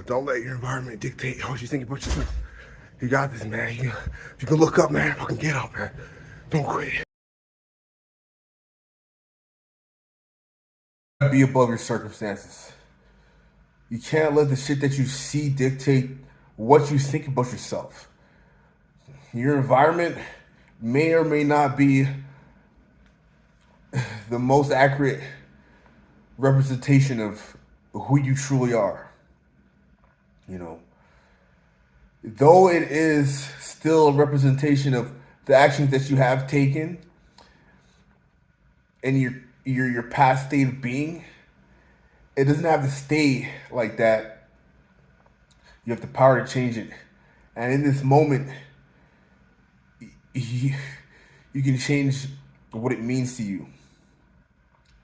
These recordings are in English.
Don't let your environment dictate how you think about yourself. You got this, man. If you can look up, man, fucking get up, man. Don't quit. Be above your circumstances. You can't let the shit that you see dictate what you think about yourself. Your environment may or may not be the most accurate representation of who you truly are. Though it is still a representation of the actions that you have taken and your past state of being, it doesn't have to stay like that. You have the power to change it. And in this moment, you can change what it means to you.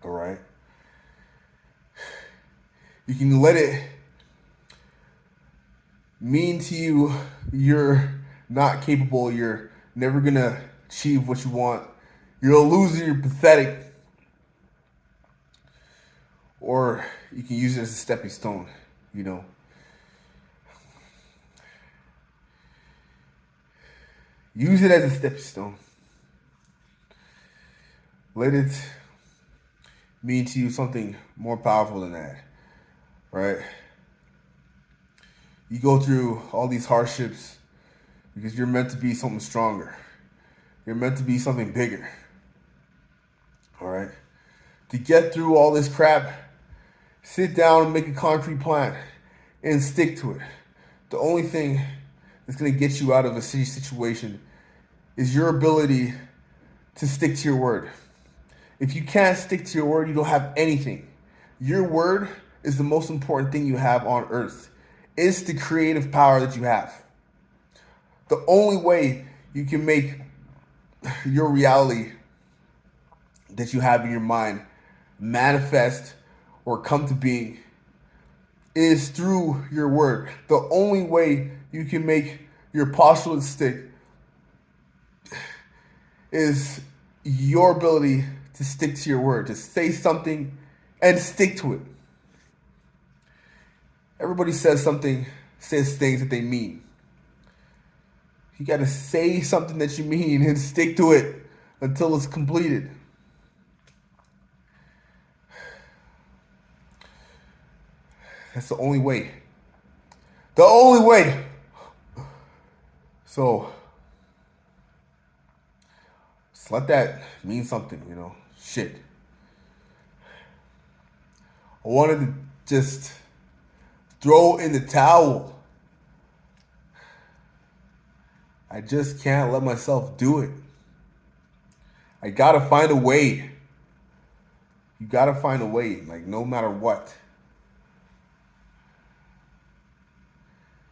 All right? You can let it mean to you you're not capable, you're never gonna achieve what you want, you're a loser, you're pathetic. Or you can use it as a stepping stone, Use it as a stepping stone. Let it mean to you something more powerful than that, right? You go through all these hardships because you're meant to be something stronger. You're meant to be something bigger, all right? To get through all this crap, sit down and make a concrete plan and stick to it. The only thing that's going to get you out of a city situation is your ability to stick to your word. If you can't stick to your word, you don't have anything. Your word is the most important thing you have on earth. It's the creative power that you have. The only way you can make your reality that you have in your mind manifest or come to being is through your word. The only way you can make your postulate stick is your ability to stick to your word, to say something and stick to it. Everybody says things that they mean. You got to say something that you mean and stick to it until it's completed. That's the only way. The only way. So, just let that mean something, Shit. I wanted to just throw in the towel. I just can't let myself do it. I gotta find a way. You gotta find a way, no matter what.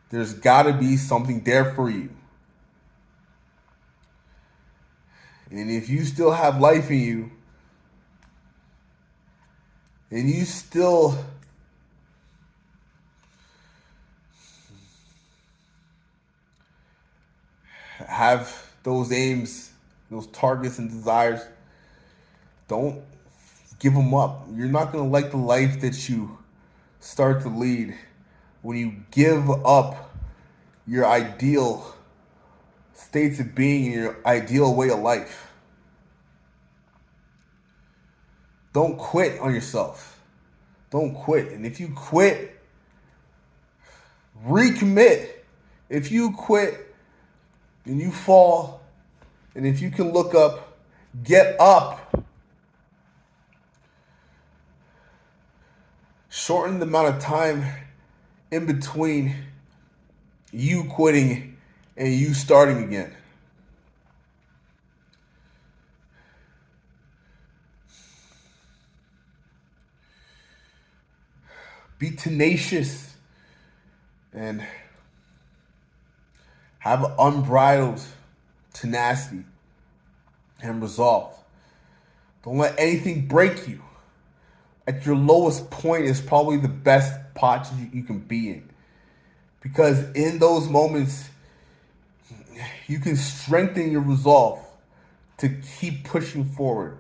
There's gotta be something there for you. And if you still have life in you, and you still have those aims, those targets and desires, don't give them up. You're not going to like the life that you start to lead when you give up your ideal states of being and your ideal way of life. Don't quit on yourself. Don't quit. And if you quit, recommit. If you quit and you fall, and if you can look up, get up. Shorten the amount of time in between you quitting and you starting again. Be tenacious and have unbridled tenacity and resolve. Don't let anything break you. At your lowest point is probably the best posture you can be in. Because in those moments, you can strengthen your resolve to keep pushing forward.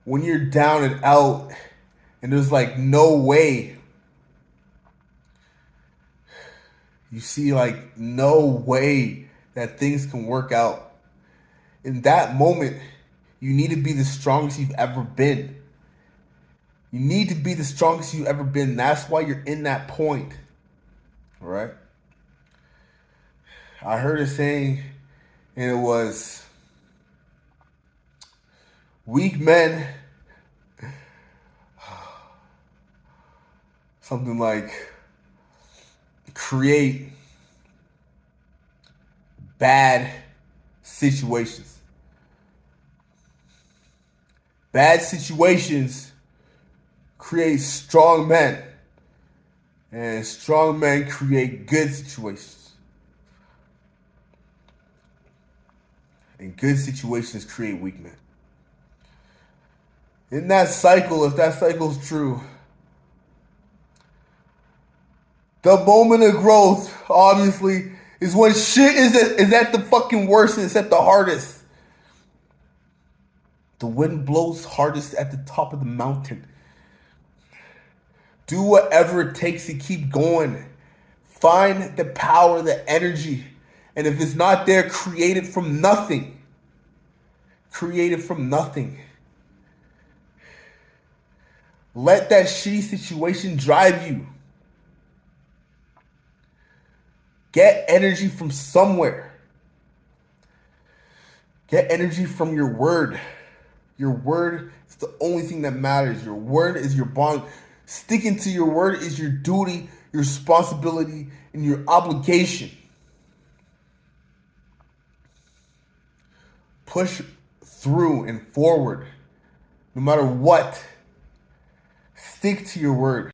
When you're down and out and there's no way, You see like no way that things can work out. In that moment, you need to be the strongest you've ever been. You need to be the strongest you've ever been. That's why you're in that point. All right? I heard a saying, and it was, weak men, something like, create bad situations. Bad situations create strong men, and strong men create good situations. And good situations create weak men. In that cycle, if that cycle is true, the moment of growth, obviously, is when shit is at the fucking worst and it's at the hardest. The wind blows hardest at the top of the mountain. Do whatever it takes to keep going. Find the power, the energy. And if it's not there, create it from nothing. Create it from nothing. Let that shitty situation drive you. Get energy from somewhere. Get energy from your word. Your word is the only thing that matters. Your word is your bond. Sticking to your word is your duty, your responsibility, and your obligation. Push through and forward, no matter what. Stick to your word.